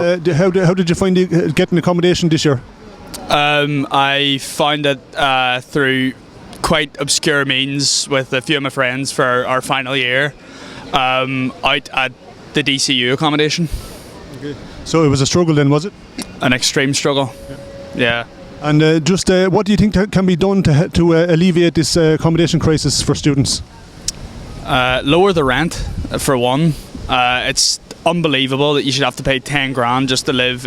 How did you find getting accommodation this year? I found it through quite obscure means with a few of my friends for our final year out at the DCU accommodation. Okay. So it was a struggle then, was it? An extreme struggle. Yeah. And what do you think can be done to alleviate this accommodation crisis for students? Lower the rent, for one. It's unbelievable that you should have to pay 10 grand just to live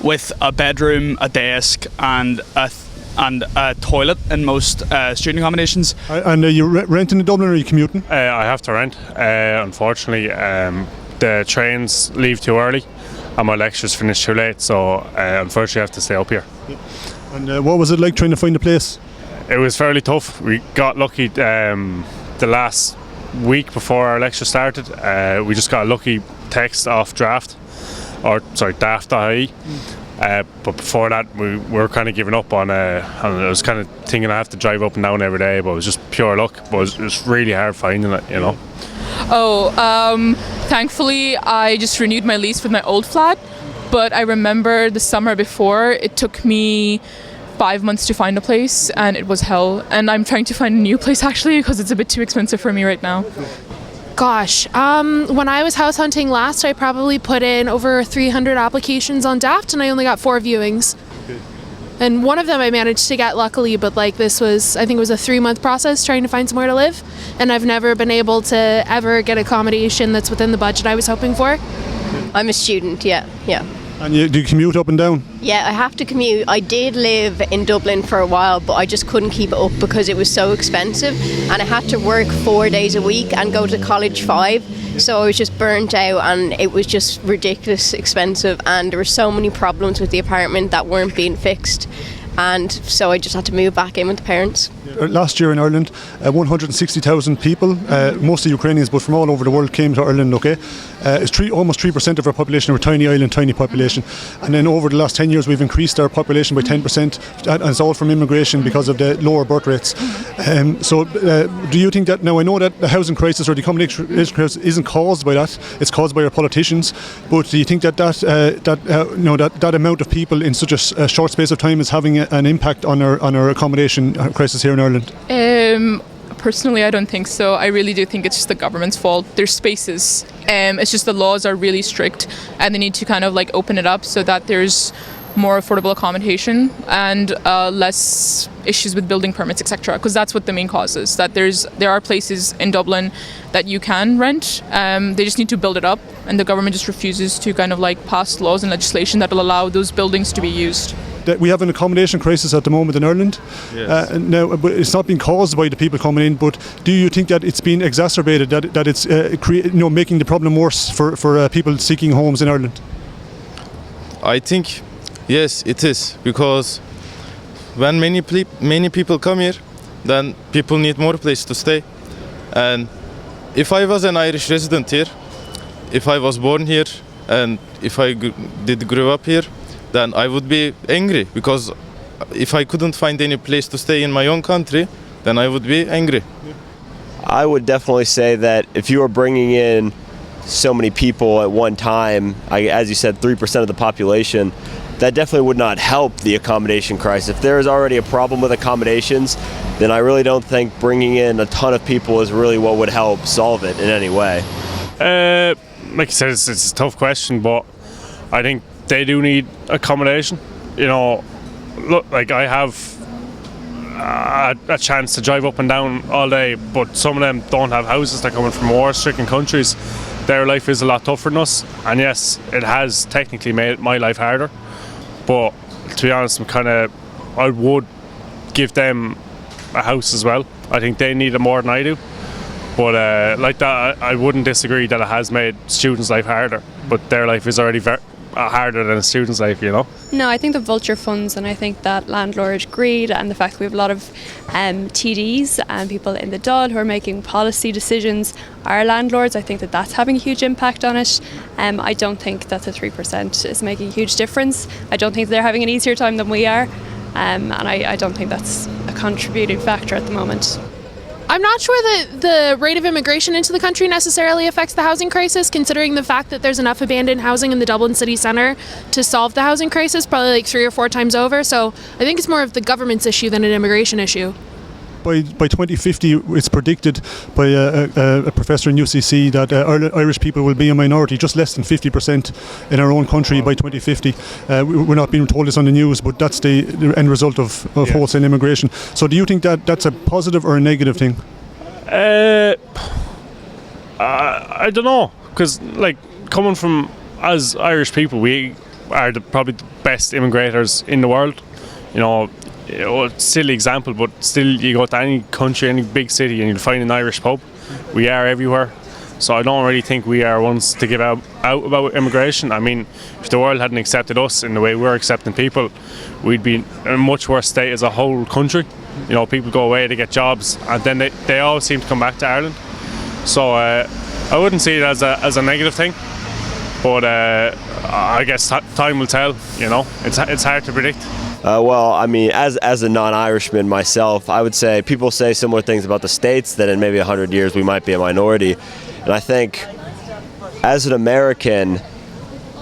with a bedroom, a desk, and a toilet in most student accommodations. And are you renting in Dublin or are you commuting? I have to rent. Unfortunately, the trains leave too early and my lectures finish too late, so unfortunately I have to stay up here. And what was it like trying to find a place? It was fairly tough. We got lucky the last week before our lecture started. We just got a lucky text off daft.ie. But before that, we were kind of giving up on it. I was kind of thinking I have to drive up and down every day, but it was just pure luck. But it was really hard finding it, you know. Thankfully, I just renewed my lease with my old flat. But I remember the summer before, it took me 5 months to find a place, and it was hell. And I'm trying to find a new place actually because it's a bit too expensive for me right now. Gosh, when I was house hunting last, I probably put in over 300 applications on Daft, and I only got 4 viewings. Okay. And one of them I managed to get luckily, but I think it was a 3-month process trying to find somewhere to live, and I've never been able to ever get accommodation that's within the budget I was hoping for. I'm a student, yeah. And do you commute up and down? Yeah, I have to commute. I did live in Dublin for a while, but I just couldn't keep it up because it was so expensive, and I had to work 4 days a week and go to college 5. So I was just burnt out, and it was just ridiculous expensive, and there were so many problems with the apartment that weren't being fixed. And so I just had to move back in with the parents. Last year in Ireland, 160,000 people, mostly Ukrainians, but from all over the world, came to Ireland. Okay, it's almost 3% of our population. We're a tiny island, tiny population. And then over the last 10 years, we've increased our population by 10%, and it's all from immigration because of the lower birth rates. Do you think that now? I know that the housing crisis or the accommodation crisis isn't caused by that; it's caused by our politicians. But do you think that amount of people in such a short space of time is having an impact on our accommodation crisis here in Ireland? Personally, I don't think so. I really do think it's just the government's fault. There's spaces. It's just the laws are really strict, and they need to kind of open it up so that there's more affordable accommodation and less issues with building permits, etc. Because that's what the main cause is. That there are places in Dublin that you can rent. They just need to build it up, and the government just refuses to kind of pass laws and legislation that will allow those buildings to be used. That we have an accommodation crisis at the moment in Ireland. Yes. Now, but it's not being caused by the people coming in. But do you think that it's been exacerbated? That it's making the problem worse for people seeking homes in Ireland? I think yes, it is, because when many people come here, then people need more place to stay. And if I was an Irish resident here, if I was born here, and if I did grow up here, then I would be angry, because if I couldn't find any place to stay in my own country, then I would be angry. I would definitely say that if you are bringing in so many people at one time, as you said, 3% of the population, that definitely would not help the accommodation crisis. If there is already a problem with accommodations, then I really don't think bringing in a ton of people is really what would help solve it in any way. Like you said, it's a tough question, but I think they do need accommodation. Look, I have a chance to drive up and down all day, but some of them don't have houses. They're coming from war-stricken countries. Their life is a lot tougher than us, and yes, it has technically made my life harder. But to be honest, I would give them a house as well. I think they need it more than I do. But I wouldn't disagree that it has made students' life harder. But their life is already harder than a student's life, No, I think the vulture funds, and I think that landlord greed, and the fact that we have a lot of TDs and people in the Dáil who are making policy decisions are landlords. I think that that's having a huge impact on it. I don't think that the 3% is making a huge difference. I don't think they're having an easier time than we are, and I don't think that's a contributing factor at the moment. I'm not sure that the rate of immigration into the country necessarily affects the housing crisis, considering the fact that there's enough abandoned housing in the Dublin city centre to solve the housing crisis probably like 3 or 4 times over. So I think it's more of the government's issue than an immigration issue. By 2050, it's predicted by a professor in UCC that Irish people will be a minority, just less than 50% in our own country by 2050. We're not being told this on the news, but that's the end result of wholesale immigration. So do you think that that's a positive or a negative thing? I don't know, because like coming from, as Irish people, we are probably the best immigrators in the world. You know, silly example, but still you go to any country, any big city, and you'll find an Irish pub. We are everywhere. So I don't really think we are ones to give out about immigration. I mean, if the world hadn't accepted us in the way we're accepting people, we'd be in a much worse state as a whole country. You know, people go away to get jobs, and then they always seem to come back to Ireland. So I wouldn't see it as a negative thing, but I guess time will tell. You know, it's hard to predict. Well, I mean, as a non-Irishman myself, I would say people say similar things about the States, that in maybe 100 years we might be a minority. And I think as an American,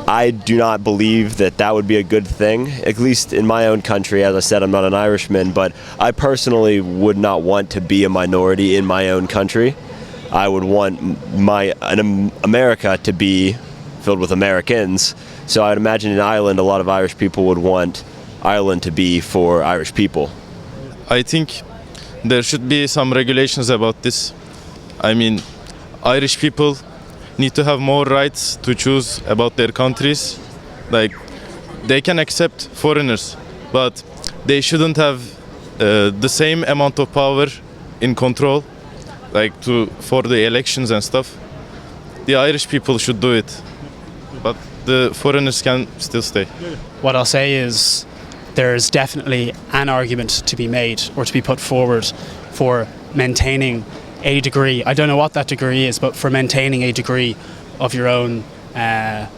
I do not believe that that would be a good thing, at least in my own country. As I said, I'm not an Irishman, but I personally would not want to be a minority in my own country. I would want America to be filled with Americans. So I'd imagine in Ireland, a lot of Irish people would want Ireland to be for Irish people. I think there should be some regulations about this. I mean, Irish people need to have more rights to choose about their countries. Like, they can accept foreigners, but they shouldn't have the same amount of power in control, like for the elections and stuff. The Irish people should do it, but the foreigners can still stay. What I'll say is there's definitely an argument to be made or to be put forward for maintaining a degree, I don't know what that degree is, but for maintaining a degree of your own kind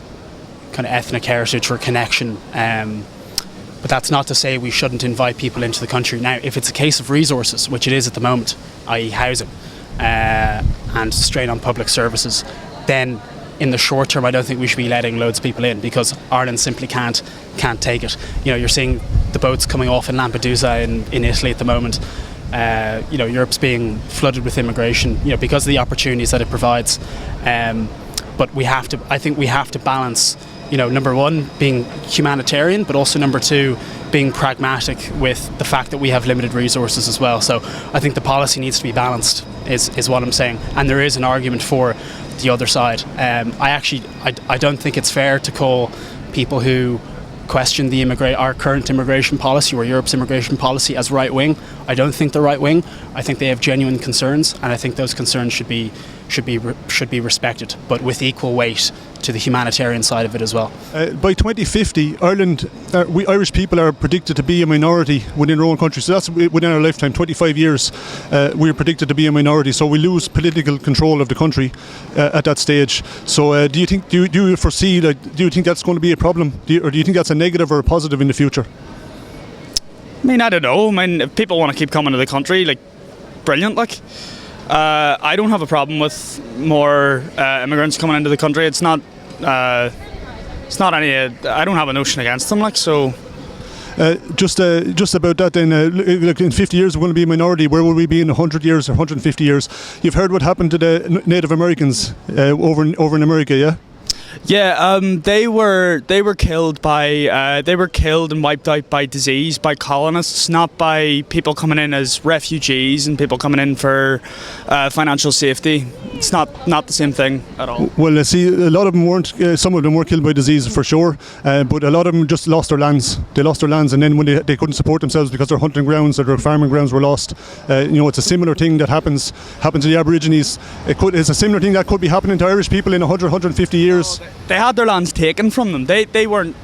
of ethnic heritage or connection. But that's not to say we shouldn't invite people into the country. Now, if it's a case of resources, which it is at the moment, i.e. housing and strain on public services, then in the short term I don't think we should be letting loads of people in, because Ireland simply can't take it. You know, you're seeing the boats coming off in Lampedusa in Italy at the moment. You know, Europe's being flooded with immigration, you know, because of the opportunities that it provides. But I think we have to balance, you know, number one, being humanitarian, but also number two, being pragmatic with the fact that we have limited resources as well. So I think the policy needs to be balanced, is what I'm saying. And there is an argument for the other side. I don't think it's fair to call people who question our current immigration policy or Europe's immigration policy as right wing. I don't think they're right wing. I think they have genuine concerns, and I think those concerns should be respected, but with equal weight to the humanitarian side of it as well. By 2050, Ireland, we Irish people are predicted to be a minority within our own country. So that's within our lifetime, 25 years, we're predicted to be a minority. So we lose political control of the country at that stage. So do you foresee, do you think that's going to be a problem? Or do you think that's a negative or a positive in the future? I mean, I don't know. I mean, if people want to keep coming to the country, like, brilliant, like. I don't have a problem with more immigrants coming into the country. It's not any. I don't have a notion against them, like, so. Just about that then, like in 50 years we're going to be a minority. Where will we be in 100 years or 150 years? You've heard what happened to the Native Americans over in America, yeah? Yeah, they were killed and wiped out by disease, by colonists, not by people coming in as refugees and people coming in for financial safety. It's not the same thing at all. Well, see, a lot of them weren't. Some of them were killed by disease for sure, but a lot of them just lost their lands. They lost their lands, and then when they couldn't support themselves because their hunting grounds or their farming grounds were lost. You know, it's a similar thing that happens to the Aborigines. It's a similar thing that could be happening to Irish people in 100, 150 years. They had their lands taken from them. They weren't.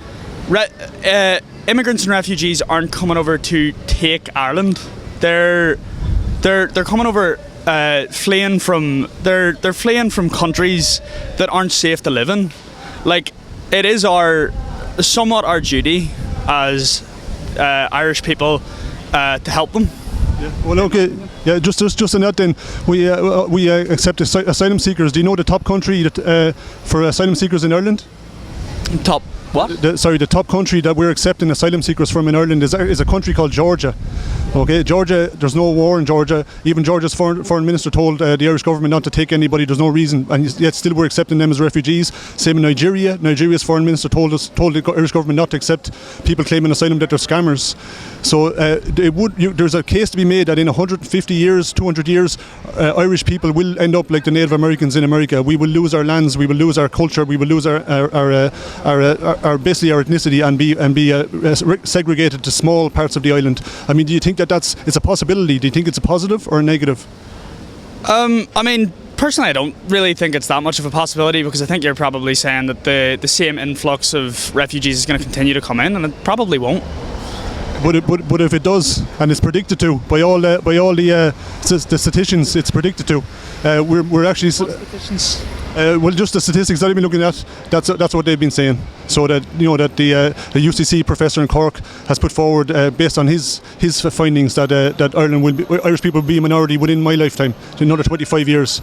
Immigrants and refugees aren't coming over to take Ireland. They're coming over fleeing from. They're fleeing from countries that aren't safe to live in. Like, it is somewhat our duty as Irish people to help them. Well, okay. Yeah, just on that then, we accept asylum seekers. Do you know the top country that for asylum seekers in Ireland? Top what? The top country that we're accepting asylum seekers from in Ireland is a country called Georgia. Okay, Georgia, there's no war in Georgia. Even Georgia's foreign minister told the Irish government not to take anybody. There's no reason, and yet still we're accepting them as refugees. Same in Nigeria. Nigeria's foreign minister told the Irish government not to accept people claiming asylum, that they're scammers. So there's a case to be made that in 150 years, 200 years, Irish people will end up like the Native Americans in America. We will lose our lands, we will lose our culture, we will lose our basically our ethnicity and be segregated to small parts of the island. I mean, do you think that it's a possibility? Do you think it's a positive or a negative? I mean, personally, I don't really think it's that much of a possibility, because I think you're probably saying that the same influx of refugees is going to continue to come in, and it probably won't. But if it does, and it's predicted to by all the statisticians, it's predicted to. We're actually well, just the statistics that I've been looking at. That's what they've been saying. So that that the UCC professor in Cork has put forward, based on his findings, that Irish people will be a minority within my lifetime, in another 25 years.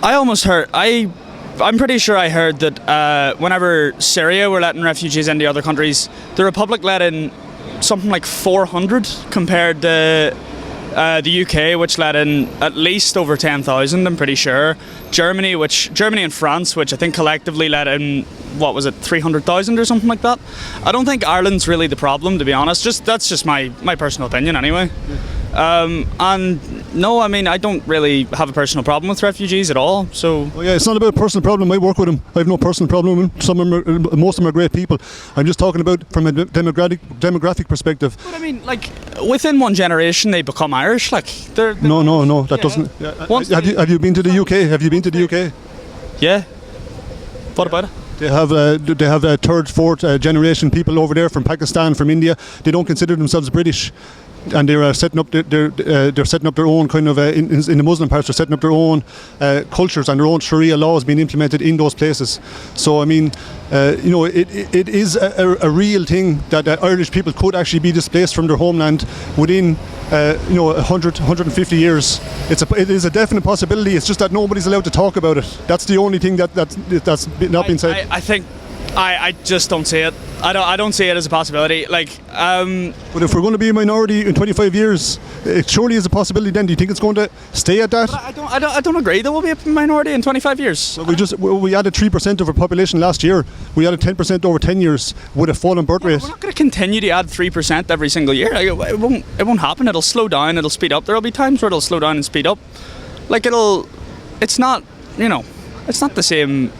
I'm pretty sure I heard that whenever Syria were letting refugees into other countries, the Republic let in something like 400 compared to the UK, which let in at least over 10,000, I'm pretty sure. Germany and France, which I think collectively let in, 300,000 or something like that. I don't think Ireland's really the problem, to be honest. That's just my personal opinion anyway. And no, I mean, I don't really have a personal problem with refugees at all. So it's not about a personal problem. I work with them. I have no personal problem with them. Most of them are great people. I'm just talking about from a demographic perspective. But I mean, like, within one generation, they become Irish. Like, they're no, that doesn't. Have you been to the UK? Have you been to the UK? Yeah. What about it? They have third, fourth generation people over there from Pakistan, from India. They don't consider themselves British, and they're setting up they're setting up their own kind of in the Muslim parts. They're setting up their own cultures and their own Sharia laws being implemented in those places. So I mean, it is a real thing that Irish people could actually be displaced from their homeland within 100, 150 years. It is a definite possibility. It's just that nobody's allowed to talk about it. That's the only thing that's not been said. I think I just don't see it. I don't see it as a possibility. Like, but if we're going to be a minority in 25 years, it surely is a possibility. Then do you think it's going to stay at that? I don't agree that we'll be a minority in 25 years. Well, we added 3% of our population last year. We added 10% over 10 years with a falling birth rate. We're not going to continue to add 3% every single year. It won't happen. It'll slow down. It'll speed up. There'll be times where it'll slow down and speed up. Like, it's not the same.